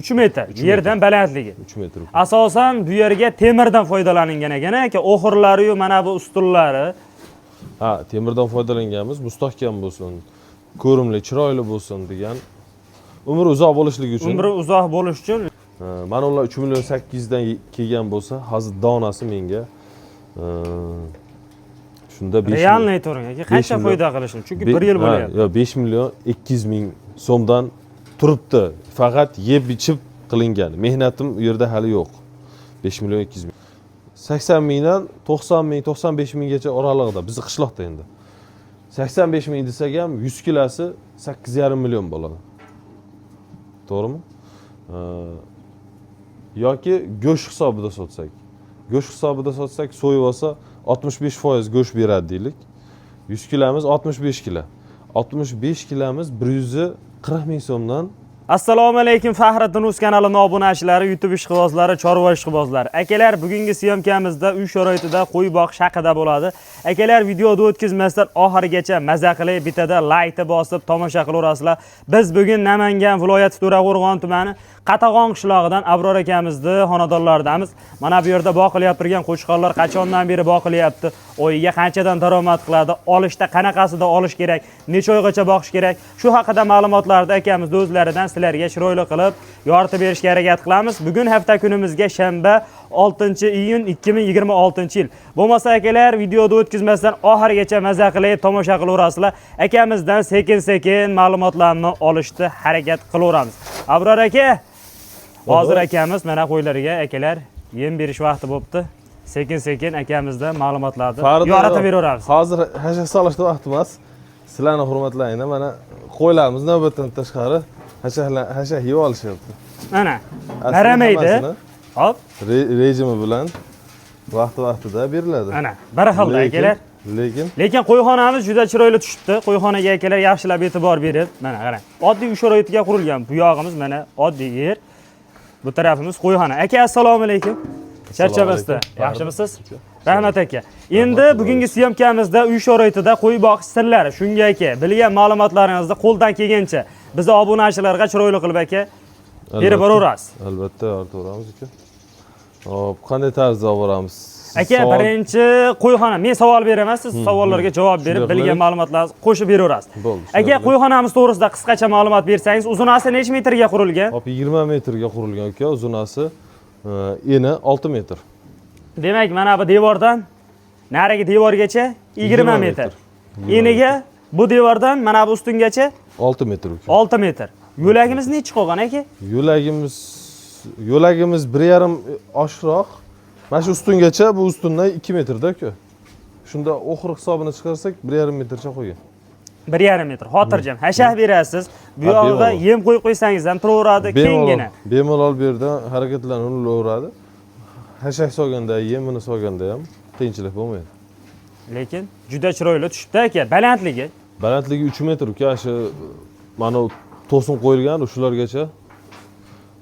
3 metr. Yerdan balandligi. 3 metr. Asosan bu yerga temirdan foydalanilgan ekan, o'xirlari yu mana bu ustullari. Ha, temirdan foydalanganmiz, mustahkam bo'lsin, ko'rimli, chiroyli bo'lsin degan. Umri uzoq bo'lishligi uchun. Umri uzoq bo'lish uchun. Mana ular 3 million 800 dan kelgan bo'lsa, hozir donasi menga shunda 5 realniy turing aka, qancha foyda qilishini, chunki 1 yil bo'lyapti. Yo, 5 million 200 ming so'mdan turibdi. Faqat yeb ichib qilingan. Mehnatim u yerda hali yo'q. 5 million 200 ming. 80 mingdan 90 ming, 95 minggacha oralig'ida bizni qishloqda endi. 85 ming desak ham 100 kilosi 8,5 million bo'ladi. To'g'rimi? Yoki go'sht hisobida sotsak. Go'sht hisobida sotsak, so'yib olsa 65% go'sht beradi deylik. 100 kilomiz 65 kilo. 65 kilomiz 140 ming so'mdan. Assalomu alaykum Fahriddin Uz kanali obunachilari, YouTube ishqibozlari, chorva ishqibozlari. Akalar, bugungi syomkamizda uy sharoitida qo'y boqish haqida bo'ladi. Akalar, videoni o'tkazmasdan oxirigacha maza qilib, bitada like bosib tomosha qilaverasizlar. Biz bugun Namangan viloyati To'raqo'rg'on tumani Qatag'on qishlog'idan Abror akamizni xonadonlaridamiz. Mana bu yerda boqilyapti turgan qo'chqorlar qachondan beri boqilyapti? Oyiga qanchadan daromad qiladi? Olishda qanaqasida olish kerak? Necha oygacha boqish kerak? Shu haqida ma'lumotlarni akamiz o'zlaridan sizlarga chiroyli qilib yoritib berishga harakat qilamiz. Bugun hafta kunimizga shanba 6-iyun 2026-yil. Bo'lmasa akalar, videoni o'tkazmasdan oxirigacha maza qilib tomosha qilaverasizlar. Akamizdan sekin-sekin ma'lumotlarni olishga harakat qilaveramiz. Abror aka, hozir akamiz mana qo'ylariga akalar yem berish vaqti bo'pti. Sekin-sekin akamizdan ma'lumotlarni yoritib beraveramiz. Hozir hasha solishda vaqt emas. Sizlarni hurmatlayman. Mana qo'ylarimiz navbatdan tashqari hasha yeb olishyapti. Mana qaramaydi. Hop, rejimi bilan vaqti-vaqtida beriladi. Ana, bir xilda akalar. Lekin qo'yxonamiz juda chiroyli tushibdi. Qo'yxonaga akalar yaxshilab e'tibor berib, mana qarang. Oddiy uy sharoitiga qurilgan. Bu yog'imiz mana oddiy yer. Bu tarafimiz qo'yxona. Aka, assalomu alaykum. Charchamasda. Yaxshimisiz? Rahmat aka. Endi bugungi syomkamizda uy sharoitida qo'y boqish sirlari. Shunga aka, bilgan ma'lumotlaringizni qo'ldan kelgancha bizni obunachilarga chiroyli qilib aka berib boraverasiz. Albatta, yoritib aka. Hop, qanday tarzda olib boramiz? Aka, birinchi qo'yxona. Men savol beraman, siz savollarga javob berib, bilgan ma'lumotlarni qo'shib beraverasiz. Aka, qo'yxonamiz to'g'risida qisqacha ma'lumot bersangiz, uzunasi necha metrga qurilgan? Hop, 20 metrga qurilgan aka, uzunasi eni 6 metr. Demak, mana bu devordan narigi devorgacha 20 metr. Eniga bu devordan mana bu ustungacha 6 metr aka. 6 metr. Yo'lagimiz necha qolgan aka? Yo'lagimiz 1,5 oshiqroq. Mana shu ustungacha, bu ustundan 2 metrda aka. Shunda oxir hisobini chiqarsak 1,5 metrcha qo'ygan. 1,5 metr. Xotirjam hashah berasiz. Bu yoqda yem qo'yib qo'ysangiz ham turaveradi, kengina. Bemalol bu yerda harakatlanulaveradi. Hashak solganda, yemini solganda ham qiyinchilik bo'lmaydi. Lekin juda chiroyli tushibdi aka. Balandligi? Balandligi 3 metr aka. Shu mana to'sin qo'yilgan shulargacha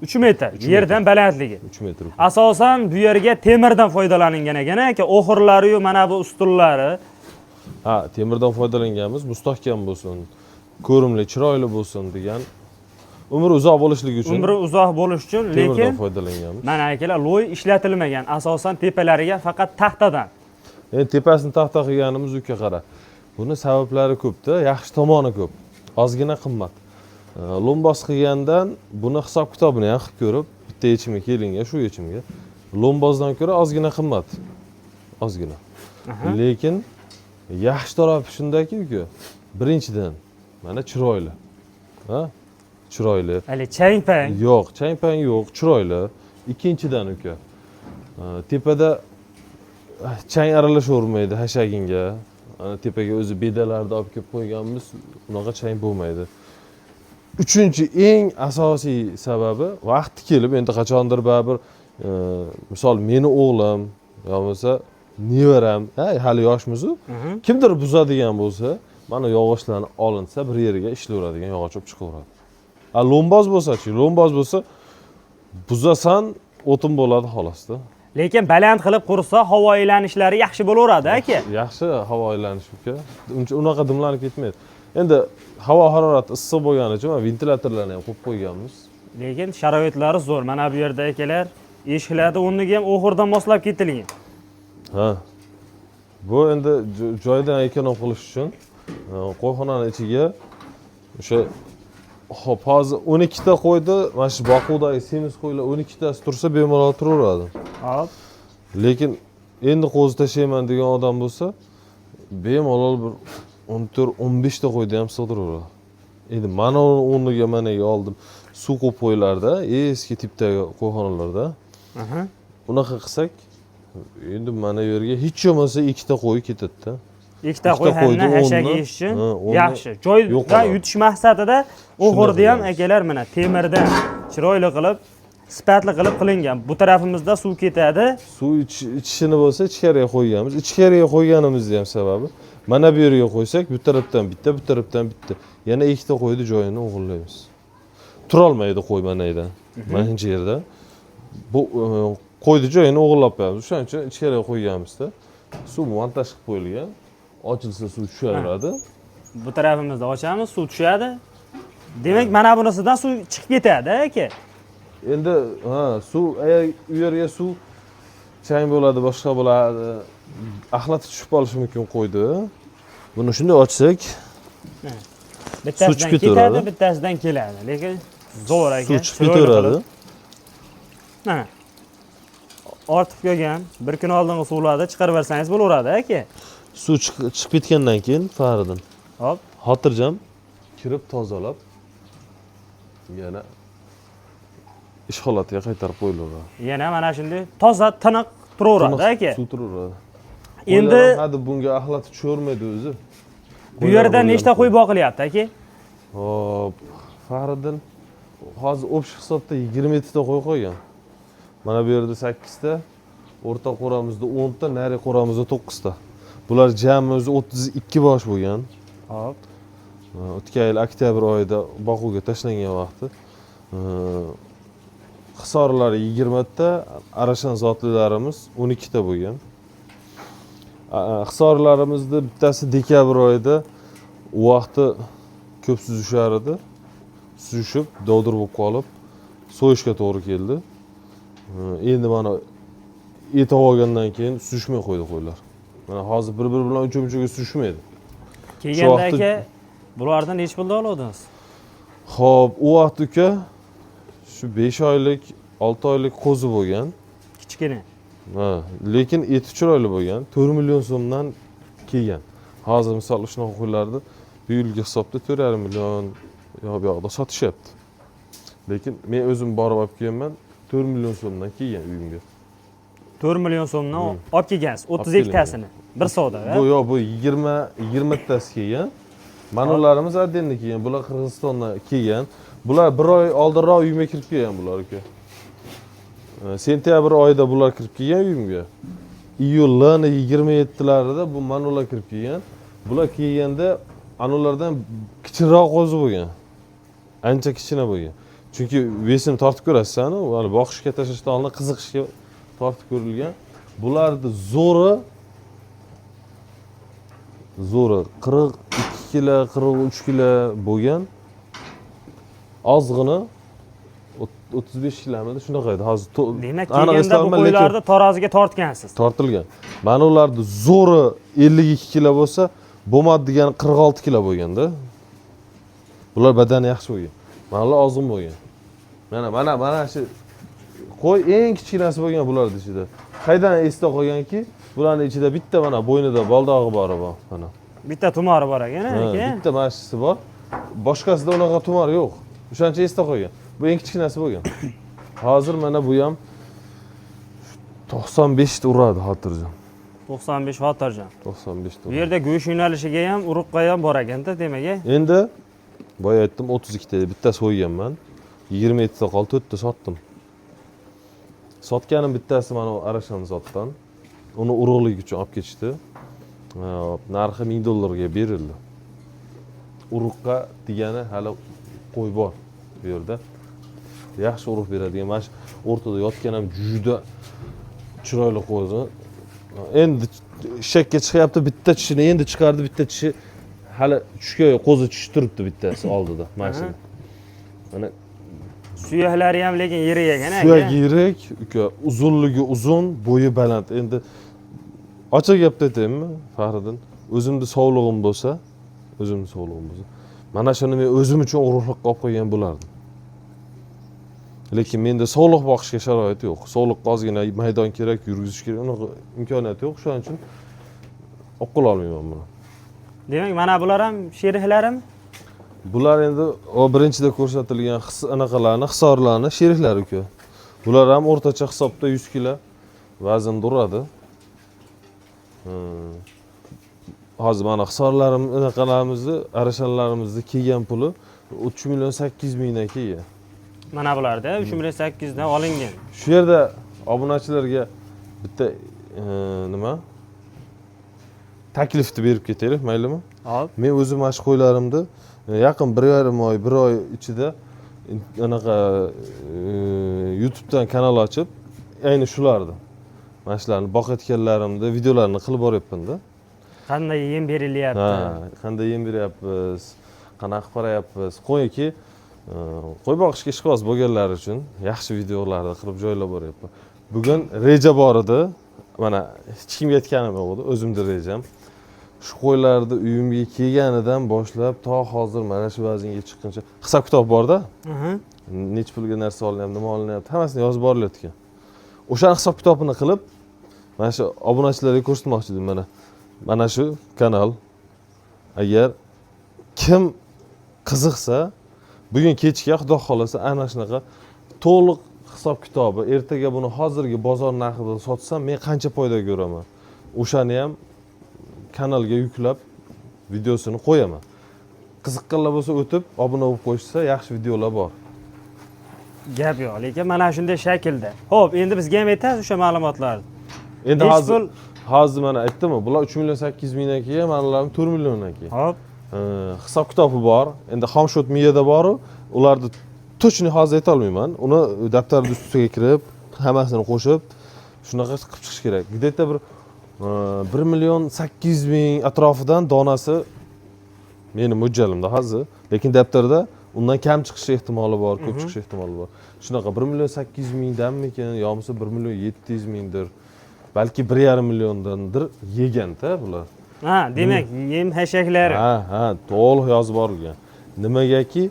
3 metr. Yerdan balandligi 3 metr. Asosan bu yerga temirdan foydalanilgan ekan aka. O'xirlari yu mana bu ustullari. Ha, temirdan foydalanganmiz, mustahkam bo'lsin, ko'rimli, chiroyli bo'lsin degan. Umri uzoq bo'lishligi uchun. Umri uzoq bo'lish uchun, lekin foydalanganmiz. Mana akalar, loy ishlatilmagan. Asosan tepalariga faqat taxtadan. Endi tepasini taxta qilganimiz uka qara. Buni sabablari ko'p-da, yaxshi tomoni ko'p. Ozgina qimmat. Lombos qilgandan buni hisob-kitobini ham qilib ko'rib, bitta yechimga kelingan, shu yechimga. Lombozdan ko'ra ozgina qimmat. Ozgina. Lekin yaxshi tarafi shundaki uka, birinchidan mana chiroyli. Ha? Chiroyli. Hali chang-pang? Yo'q, chang-pang yo'q, chiroyli. Ikkinchidan uka, tepada chang aralashavermaydi hashaginga. Ana tepaga o'zi bedalarni olib kelib qo'yganmiz, unaqa chang bo'lmaydi. Uchinchi eng asosiy sababi vaqti kelib, endi qachondir baribir misol meni o'g'lim yo'qsa nevaram, hali yoshmiz-ku, kimdir buzadigan bo'lsa, mana yog'ochlarni olinsa, bir yeriga ishlayveradigan yog'och olib chiqaveradi. Lomboz bo'lsa-chi, lomboz bo'lsa buzasan, o'tin bo'ladi xolosda. Lekin baland qilib qursa, havo aylanishlari yaxshi bo'laveradi aka. Yaxshi havo aylanishi uka. Unaqa dimlanib ketmaydi. Endi havo harorati issiq bo'lgani uchun ventilatorlarni ham qo'yib qo'yganmiz. Lekin sharoitlari zo'r. Mana bu yerda akalar eshiklarni o'rniga ham oxirdan moslab ketilgan. Ha. Bu endi joydan ekonom qilish uchun qo'yxonani ichiga o'sha hop hozir 12 ta qo'ydi, mana shu boquvdagi semiz qo'ylar 12 tasi tursa bemalol turaveradi. Hop. Lekin endi qo'zi tashlayman degan odam bo'lsa, bemalol bir 14-15 ta qo'yni ham sig'diraveradi. Endi mana o'rniga mana oldim. Suv qo'yib qo'ylarda, eski tipdagi qo'yxonalarda. Aha. Bunaqa qilsak, endi mana bu yerga hech bo'lmasa 2 ta qo'y ketadi-da. Ikkita qo'y hamma hashak yeyish uchun yaxshi. Joyda yutish maqsadida oxirda ham akalar mana temirdan chiroyli qilib, sifatli qilib qilingan. Bu tarafimizda suv ketadi. Suv ichishini bo'lsa ichkariga qo'yganmiz. Ichkariga qo'yganimizning ham sababi mana bu yerga qo'ysak, bu tarafdan bitta, bu tarafdan bitta. Yana ikkita qo'yni joyini o'g'irlaymiz. Tura olmaydi qo'y manaydan. Mana shuncha yerda. Bu qo'yni joyini o'g'irlab qo'yamiz. O'shaning uchun ichkariga qo'yganmizda suv montaj qilib qo'yilgan. Ochilsa suv tushaveradi. Bu tarafimizda ochamiz, suv tushadi. Demak, mana bunisidan suv chiqib ketadi, aka. Endi suv u yerga suv chang bo'ladi, boshqa bo'ladi. Axlat tushib qolishi mumkin qo'ydi. Buni shunday ochsak, bittasidan ketadi, bittasidan keladi. Lekin zo'r aka. Suv chiqib ketaveradi. Mana. Ortib qo'ygan bir kun oldingi suvlarni chiqarib bersangiz bo'laveradi, aka. Suv chiqib ketgandan keyin Faridan hop, xotirjam kirib tozalab yana ish holatiga qaytarib qo'yilaveradi. Yana mana shunday toza, tiniq turaveradi, aka. Suv turaveradi. Endi hadi bunga axlat tushavermaydi o'zi. Bu yerda nechta qo'y boqilyapti, aka? Hop, Faridan hozir o'psh hisobda 27 ta qo'y qo'ygan. Mana bu yerda 8 ta, o'rta qo'ramizda 10 ta, nari qo'ramizda 9 ta. Bular jami o'zi 32 bosh bo'lgan. Hop. O'tgan yil oktyabr oyida boquvga tashlangan vaqti hisorlari 20 ta, arashan zotlilarimiz 12 ta bo'lgan. Hisorlarimizni bittasi dekabr oyida u vaqtda ko'p suzishar edi. Suzishib, dovdir bo'lib qolib, so'yishga to'g'ri keldi. Endi mana etib olgandan keyin suzishmay qo'ydi qo'ylar. Mana hozir bir-biri bilan uncha-munchaga suzishmaydi. Kelganda aka, bulardan nech pulda oluvdingiz? Xo'p, u vaqt uka shu 5 oylik, 6 oylik qo'zi bo'lgan. Kichkina. Lekin eti chiroyli bo'lgan. 4 million so'mdan kelgan. Hozir misol shunaqa qo'ylarni bu yilgi hisobda 4,5 million bu yoqda sotishyapti. Lekin men o'zim borib olib kelganman, 4 million so'mdan kelgan uyimga. 4 million so'mdan olib kelgansiz, 32 tasini bir savdo, bu yo'q, bu 20 tasi kelgan. Mana ularimiz Ardendan kelgan, bular Qirg'izistondan kelgan. Bular bir oy oldinroq uyimga kirib kelgan bular aka. Sentyabr oyida bular kirib kelgan uyimga. Iyulning 27larida bu mana ular kirib kelgan. Bular kelganda anulardan kichikroq qo'zi bo'lgan. Ancha kichkina bo'lgan. Chunki vesini tortib ko'rasiz-ku, hali boqishga tashlashdan oldin qiziqishga tortib ko'rilgan. Bularning zo'ri 42 kilo, 43 kilo bo'lgan. Ozg'ini 35 kilomida shunaqa edi. Hozir demak, kelganda bu qo'ylarni taroziga tortgansiz. Tortilgan. Mana ularning zo'ri 52 kilo bo'lsa, bo'lmadi degan 46 kilo bo'lganda. Bular badani yaxshi bo'lgan. Mana ular ozg'in bo'lgan. Mana shu qo'y eng kichkinasi bo'lgan bularning ichida. Qaydan esda qolganki, bularning ichida bitta mana bo'ynida baldog'i bor bu. Mana. Bitta tumori bor ekan, aka. Bitta mashisi bor. Boshqasida unaqa tumor yo'q. O'shancha esda qolgan. Bu eng kichkinasi bo'lgan. Hozir mana bu ham 95 ta uradi xotirjam. 95 xotirjam. 95 ta. Bu yerda go'sht yo'nalishiga ham, urug'ga ham bor ekanda, demak. Endi boya aytdim 32 ta, bittasi qo'yganman. 27 ta qoldi, 4 ta sotdim. Sotganim bittasi mana Arashan zotdan. Uni urug'lik uchun olib ketishdi. Narxi $1000 ga berildi. Urug'ga degani hali qo'y bor bu yerda. Yaxshi urug' beradigan, mana shu o'rtada yotgan ham juda chiroyli qo'zi. Endi shakka chiqyapti, bitta tishini endi chiqardi, bitta tishi hali tushga qo'zi tishi turibdi bittasi oldida, mana shu. Mana Suyaklari ham lekin yirik ekan aka. Suyak yirik, uka, uzunligi uzun, bo'yi baland. Endi ochiq gapni aytaymi, Fahriddin? O'zimni sog'lig'im bo'lsa, mana shuni men o'zim uchun urug'liqqa olib qo'ygan bo'lardim. Lekin menda sog'liq boqishga sharoit yo'q. Sog'liqqa ozgina maydon kerak, yurgizish kerak, unaqa imkoniyat yo'q. Shuning uchun olib qo'ya olmayman buni. Demak, mana bular ham sheriklarim. Bular endi birinchida ko'rsatilgan anaqalarni, hisorlarni sheriklari uka. Bular ham o'rtacha hisobda 100 kg vazn uradi. Hozir mana hisorlarim, anaqalarimizni, arashanlarimizni kelgan puli 3 million 800 mingdan kelgan. Mana bularda 3 million 800 dan olingan. Shu yerda obunachilarga bitta nima? Taklifni berib ketaylik, maylimi? Hop. Men o'zim mana shu qo'ylarimni yaqin 1,5 oy, 1 oy ichida anaqa YouTube'dan kanal ochib, ayni shularni, mana shularni boqayotganlarimda videolarini qilib boryapman-da. Qanday yem berilyapti? Ha, qanday yem beryapmiz, qanaqa qarayapmiz. Qo'yki, qo'y boqishga ishqiboz bo'lganlar uchun yaxshi videolarni qilib joylab boryapman. Bugun reja bor edi. Mana hech kimga aytganim yo'q edi, o'zimning rejam. Shu qo'ylarni uyimga kelganidan boshlab to hozir mana shu vaznga chiqquncha hisob kitob bor-da. Nech pulga narsa olinyapti, nima olinyapti, hammasini yozib borilayotgan. O'sha hisob kitobini qilib, mana shu obunachilarga ko'rsatmoqchi edim mana. Mana shu kanal agar kim qiziqsa, bugun kechga xudo xolasa ana shunaqa to'liq hisob kitobi, ertaga buni hozirgi bozor narxida sotsam men qancha foyda ko'raman. O'shani ham kanalga yuklab videosini qo'yaman. Qiziqqanlar bo'lsa o'tib obuna bo'lib qo'yishsa, yaxshi videolar bor. Gap yo'q, lekin mana shunday shaklda. Xo'p, endi bizga ham aytasiz o'sha ma'lumotlarni. Endi hozir mana aytdimmi, bular 3 million 800 mingdan kelgan, manalarning 4 milliondan kelgan. Hop. Hisob kitobi bor. Endi xomshot miyada bor-ku, ularni точно hozir ayta olmayman. Uni daftarning ustiga kirib, hammasini qo'shib, shunaqa qilib chiqish kerak. Где-то bir 1 million 800 ming atrofidan donasi meni mo'ljalimda hozir, lekin daftarda undan kam chiqish ehtimoli bor, ko'p chiqish ehtimoli bor. Shunaqa 1 million 800 mingdanmikin, yo'qsa 1 million 700 mingdir. Balki 1,5 milliondandir yegan-da bular. Ha, demak, yem hashaklari. Ha, to'liq yozib borilgan. Nimagaki,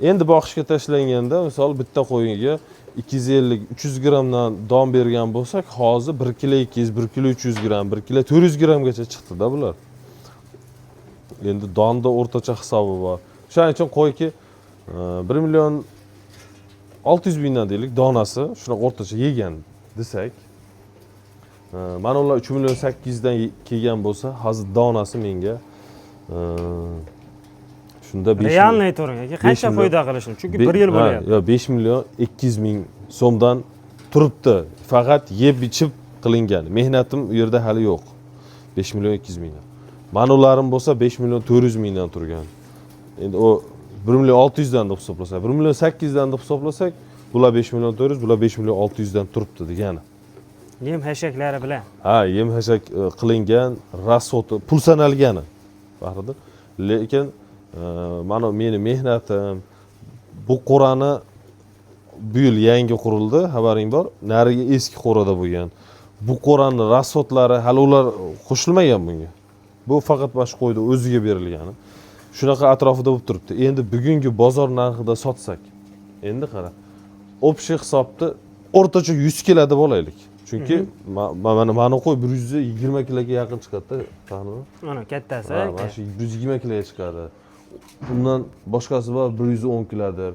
endi boqishga tashlanganda, misol bitta qo'yiga 250-300 grammdan don bergan bo'lsak, hozir 1 kg 200, 1 kg 300 gramm, 1 kg 400 grammgacha chiqdi-da bular. Endi donda o'rtacha hisobi bor. Shuning uchun qo'yki 1 million 600 mingdan deylik donasi, shuna o'rtacha yegan desak, mana ular 3 million 800 dan kelgan bo'lsa, hozir donasi menga shunda 5 realni aytavering aka, qancha foyda qilishini, chunki 1 yil bo'lyapti. Yo, 5 million 200 ming so'mdan turibdi. Faqat yeb ichib qilingan. Mehnatim u yerda hali yo'q. 5 million 200 mingdan. Mana ularım bo'lsa 5 million 400 mingdan turgan. Endi o 1 million 600 dan deb hisoblasak, 1 million 800 dan deb hisoblasak, bular 5 million 400, bular 5 million 600 dan turibdi degani. Yem hashaklari bilan. Ha, yem hashak qilingan, rasoti, pul sanalgani. Fahriddin. Lekin mana meni mehnatim, bu qo'rani bu yil yangi qurildi, xabaring bor. Nariga eski qo'rada bo'lgan. Bu qo'rani rasotlari hali ular qo'shilmagan bunga. Bu faqat boshqa qo'yda o'ziga berilgani. Shunaqa atrofida bo'lib turibdi. Endi bugungi bozor narxida sotsak, endi qara. Общий hisobda o'rtacha 100 kg deb olaylik. Chunki mana qo'y 120 kg ga yaqin chiqadi-da, taxminan. Mana kattasi. Mana shu 120 kg ga chiqadi. Undan boshqasi bor 110 kgdir.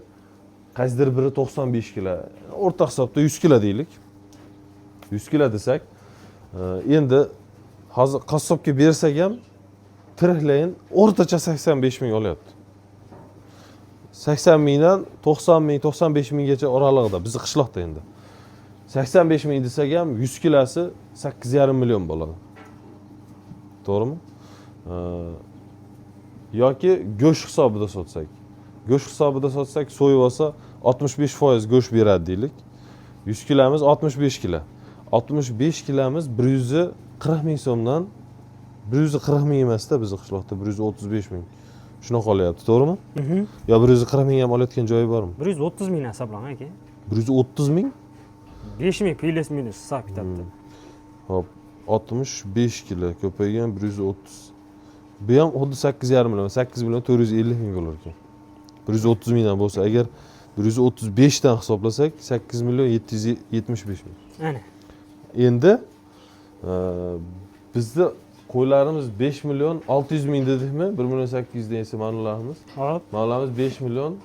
Qaysidir biri 95 kg. O'rta hisobda 100 kg deylik. 100 kg desak, endi hozir qassobga bersak ham tiriklayin o'rtacha 85 ming olyapti. 80 mingdan 90 ming, 95 minggacha oralig'ida bizni qishloqda endi. 85 ming desak ham 100 kilosi 8,5 million bo'ladi. To'g'rimi? Yoki go'sht hisobida sotsak. Go'sht hisobida sotsak, so'yib olsa 65% go'sht beradi deylik. 100 kilomiz 65 kilo. 65 kilomiz 140 ming so'mdan 140 ming emasda bizni qishloqda 135 ming Shunaqa qolyapti, to'g'rimi? Yo 140 ming ham olayotgan joyi bormi? 130 ming hisoblang aka. 130 ming? 5 ming plus minus hisob kitobda. Hop, 65 kilo ko'paygan 130. Bu ham xuddi 8,5 million, 8 million 450 ming bo'lar ekan. 130 mingdan bo'lsa, agar 135 dan hisoblasak 8 million 775 ming. Ana. Endi bizda qo'ylarimiz 5 million 600 ming dedikmi? 1 million 800 dan esa ma'nolarimiz. Hop. Ma'nolarimiz 5 million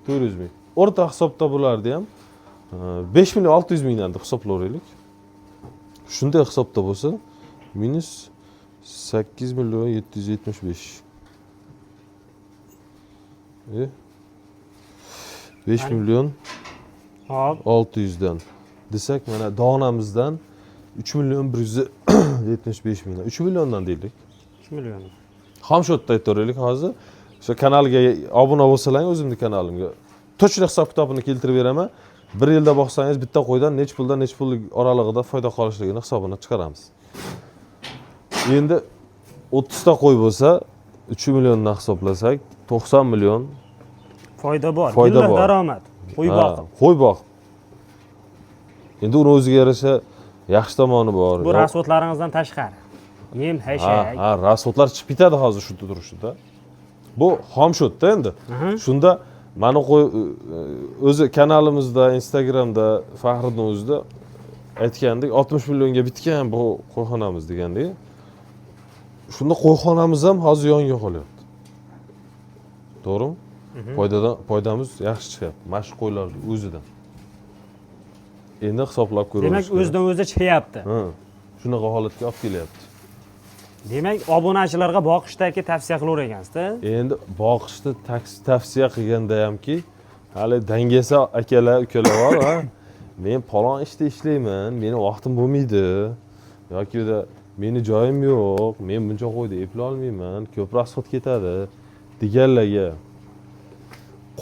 400 ming. O'rta hisobda bo'lardi ham 5 million 600 mingdan deb hisoblayveraylik. Shunday hisobda bo'lsa, minus 8 million 775. 5 million Hop. 600 dan desak, mana donamizdan 3 million 175 mingdan 3 milliondan deylik. 3 million. Ham shu yerda aytaveraylik hozir. O'sha kanalga obuna bo'lsalaring, o'zimning kanalimga точно hisob kitobini keltirib beraman. 1 yilda boqsangiz bitta qo'ydan nech pul oralig'ida foyda qolishligini hisobini chiqaramiz. Endi 30 ta qo'y bo'lsa, 3 milliondan hisoblasak, 90 million Foyda bor. Foyda Yillik bor. daromad. Qo'y boqib. Qo'y boqib. Endi uni o'ziga yarasha yaxshi tomoni bor. Bu rasxodlaringizdan tashqari. Yem, hashak. Ha, rasxodlar chiqib ketadi hozir shu turishida. Bu xom shotda endi. Shunda mani qo'y o'zi kanalimizda, Instagramda Faxriddin o'zida aytgandek 60 millionga bitgan bu qo'yxonamiz degandek. Shunda qo'yxonamiz ham hozir yonga qolyapti. To'g'rimi? Foydamiz yaxshi chiqyapti. Mashq qo'ylar o'zidan. Endi hisoblab ko'ramiz. Demak, o'zidan o'zi chiqyapti. Ha. Shunaqa holatga olib kelyapti. Demak, obunachilarga boqishdagi tavsiya qilaver ekansiz-da? Endi boqishni tavsiya qilganda hamki, hali dangasa akalar, ukalar bor, ha. Men palon ishda ishlayman, meni vaqtim bo'lmaydi yoki meni joyim yo'q, men buncha qo'yda eplay olmayman, ko'p rasxod ketadi deganlarga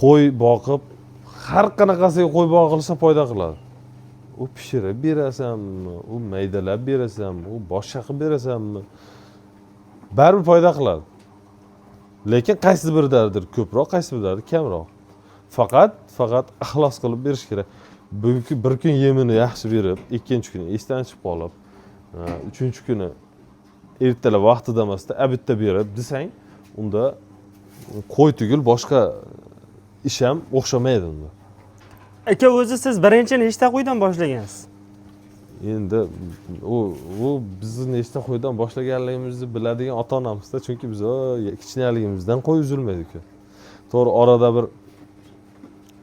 qo'y boqib, har qanaqasiga qo'y boqilsa foyda qiladi. U pishirib berasanmi, u maydalab berasanmi, u boshqa qilib berasanmi? Baribir foyda qiladi. Lekin qaysi biridir ko'proq, qaysi biridir kamroq. Faqat ixlos qilib berish kerak. Bugungi bir kun yemini yaxshi berib, ikkinchi kuni esdan chiqib qolib, uchinchi kuni ertalab vaqtida emasda abitda berib desang, unda qo'y tugul boshqa ish ham o'xshamaydi unda. Aka, o'zi siz birinchi nechta qo'ydan boshlagansiz? Endi u bizni nechta qo'ydan boshlaganligimizni biladigan ota-onamizda, chunki biz kichkinaligimizdan qo'y uzilmaydi-ku. To'g'ri, orada bir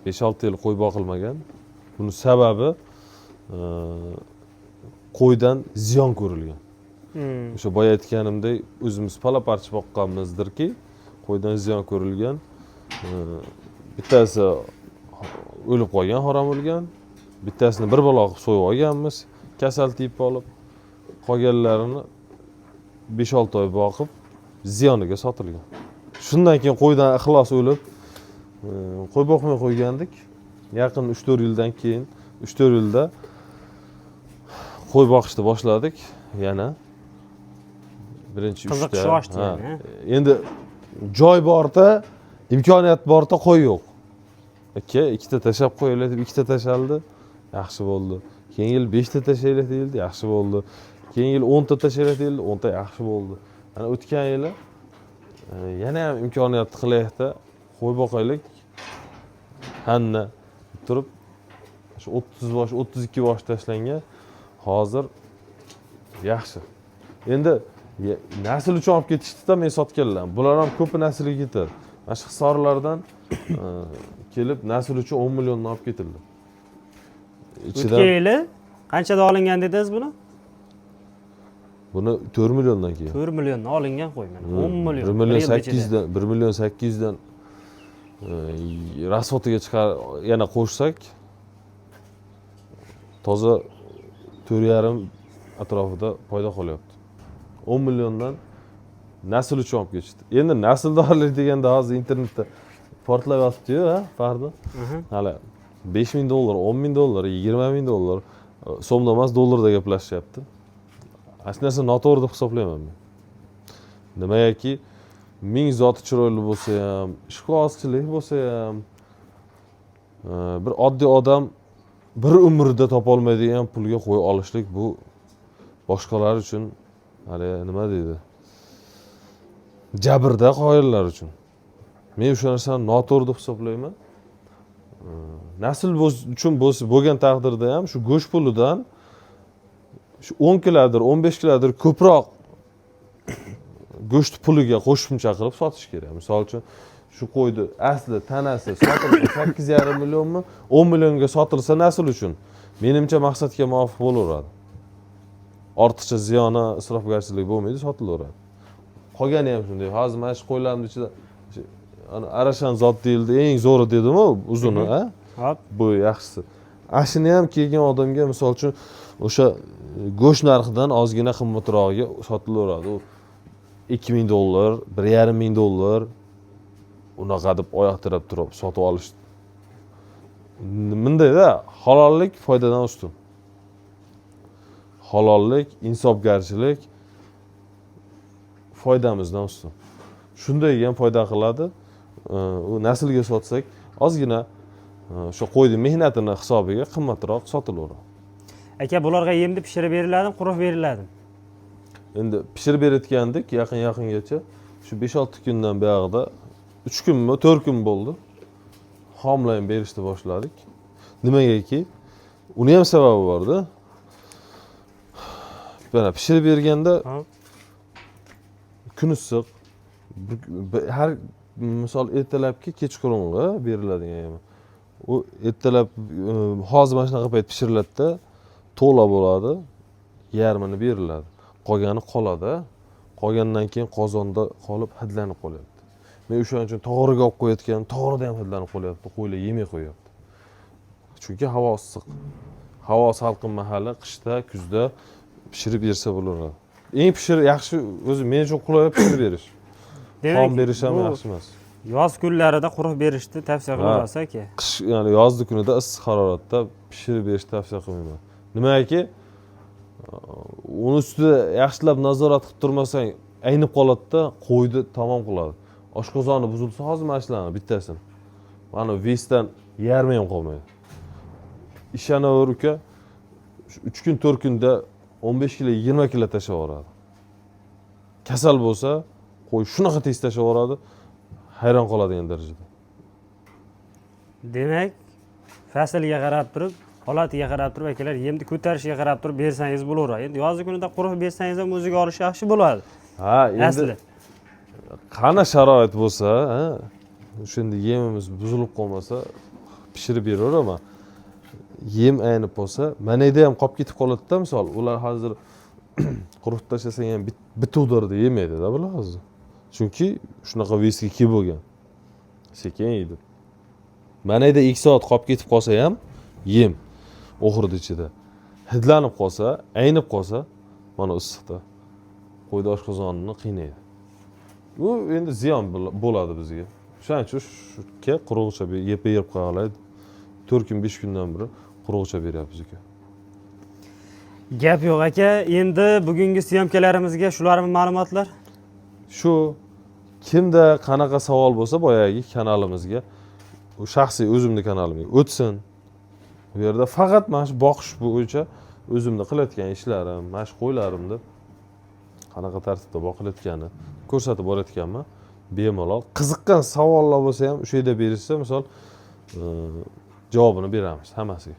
5-6 yil qo'y boqilmagan. Buning sababi qo'ydan ziyon ko'rilgan. O'sha boya aytganimdek, o'zimiz palaparchi boqqanmizdirki, qo'ydan ziyon ko'rilgan. Bittasi o'lib qolgan, harom o'lgan. Bittasini bir balo qilib so'yib olganmiz, kasal tiyib olib, qolganlarini 5-6 oy boqib, ziyoniga sotilgan. Shundan keyin qo'ydan ixlos o'lib, qo'y boqmay qo'ygandik. Yaqin 3-4 yildan keyin, 3-4 yilda qo'y boqishni boshladik yana. Birinchi 3ta. Qiziqish oshdi yana. Endi joy borda, imkoniyat borda qo'y yo'q. Aka, ikkita tashab qo'yaylik deb ikkita tashaldi, yaxshi bo'ldi. Keyin yil 5 ta tashaylik deyildi, yaxshi bo'ldi. Keyin yil 10 ta tashaylik deyildi, 10 ta yaxshi bo'ldi. Ana o'tgan yili yana ham imkoniyat qilaylikda qo'y boqaylik. Hanna turib shu 30 bosh, 32 bosh tashlangan. Hozir yaxshi. Endi nasl uchun olib ketishdi-da, men sotganlar. Bular ham ko'p naslga ketadi. Mana shu hisorlardan kelib nasl uchun 10 millionni olib ketildi. O'tgan yili qanchada olingan dedingiz buni? Buni 4 milliondan keyin. 4 milliondan olingan qo'y mana. 10 million. 1 million 800 dan, 1 million 800 dan rasxotiga chiqar yana qo'shsak toza 4,5 atrofida foyda qolyapti. 10 milliondan nasl uchun olib ketishdi. Endi nasldorlik deganda hozir internetda portlab yotibdi-yu, ha, Fardi? Hali 5 ming dollar, 10 ming dollar, 20 ming dollar so'mda emas, dollarda gaplashyapti. Aslida narsa noto'g'ri deb hisoblayman men. Nimaiki ming zoti chiroyli bo'lsa ham, ishqibozchilik bo'lsa ham, bir oddiy odam bir umrida topolmaydigan pulga qo'y olishlik bu boshqalar uchun hali nima deydi? Jabrda qoyillar uchun. Men o'sha narsani noto'g'ri deb hisoblayman. Nasl uchun bo'lgan taqdirda ham shu go'sht pulidan shu 10 kilodir, 15 kilodir ko'proq go'sht puliga qo'shimcha qilib sotish kerak. Misol uchun shu qo'yni asli tanasi sotilsa 8,5 millionmi, 10 millionga sotilsa nasl uchun menimcha maqsadga muvofiq bo'laveradi. Ortiqcha ziyoni, isrofgarchilik bo'lmaydi, sotilaveradi. Qolgani ham shunday. Hozir mana shu qo'ylarning ichida arashan zot deyildi, eng zo'ri dedim-ku, uzuni, ha? Hop. Bu yaxshisi. Ashini ham kelgan odamga misol uchun o'sha go'sht narxidan ozgina qimmatrog'iga sotilaveradi. U $2,000, $1,500 unaqa deb oyoq tirab turib sotib olish. Bundayda halollik foydadan ustun. Halollik, insofgarchilik foydamizdan ustun. Shunday ham foyda qiladi. U naslga sotsak, ozgina o'sha qo'yning mehnatini hisobiga qimmatroq sotilaveradi. Aka, bularga yemni pishirib beriladimi, quruq beriladimi? Endi pishirib berayotgandik yaqingacha. Shu 5-6 kundan buyog'ida 3 kunmi, 4 kun bo'ldi. Xomlayim berishni boshladik. Nimagaki? Uni ham sababi bor-da. Mana pishirib berganda kun issiq, har misol ertalabki kechqurungi beriladigan yem. U ertalab hozir mana shunaqa payt pishiriladi-da, to'la bo'ladi, yarmini beriladi. Qolgani qoladi. Qolgandan keyin qozonda qolib hidlanib qolyapti. Men o'shaning uchun to'g'riga olib qo'yayotganim, to'g'rida ham hidlanib qolyapti. Qo'ylar yemay qo'yapti. Chunki havo issiq. Havo salqin mahali qishda, kuzda pishirib bersa bo'laveradi. Eng yaxshi o'zi men uchun qulay pishirib berish. Xom berish ham yaxshi emas. Yoz kunlarida quruq berishni tavsiya qilasiz aka. Qish, ya'ni yozning kunida issiq haroratda pishirib berishni tavsiya qilmayman. Nimaki? Uni ustida yaxshilab nazorat qilib turmasang, aynib qoladi-da, qo'yni tamom qiladi. Oshqozoni buzilsa hozir mana shularni bittasini. Mana vesdan yarmi ham qolmaydi. Ishonaver uka, 3 kun 4 kunda 15 kilo, 20 kilo tashlab yuboradi. Kasal bo'lsa, qo'y shunaqa tez tashlab yuboradi, hayron qoladigan darajada. Demak, faslga qarab turib, holatiga qarab turib, akalar yemni ko'tarishiga qarab turib bersangiz bo'laveradi. Endi yozgi kunida quruq bersangiz ham o'ziga olish yaxshi bo'ladi. Ha, endi qana sharoit bo'lsa, ha, o'shanda yemimiz buzilib qolmasa, pishirib beraveraman. Yem aynib bo'lsa, manada ham qolib ketib qoladi-da, misol, ular hozir quruq tashlasang ham bituvdirda yemaydi-da bular hozir. Chunki shunaqa vesga kelib bo'lgan. Sekin yeydi. Manada 2 soat qolib ketib qolsa ham yem oxirida ichida hidlanib qolsa, aynib qolsa, mana issiqda qo'yni oshqozonini qiynaydi. Bu endi ziyon bo'ladi bizga. Shuning uchun shunga quruqcha yeb qo'yaylik. 4 kun, 5 kundan beri quruqcha beryapmiz aka. Gap yo'q aka. Endi bugungi syomkalarimizga shularmi ma'lumotlar? Shu kimda qanaqa savol bo'lsa, boyagi kanalimizga, u shaxsiy o'zimning kanalimga o'tsin. Bu yerda faqat mana shu boqish bo'yicha o'zimda qilayotgan ishlarim, mana shu qo'ylarimni qanaqa tartibda boqilayotgani ko'rsatib borayotganman. Bemalol qiziqqan savollar bo'lsa ham o'sha yerda berishsa, misol javobini beramiz hammasiga.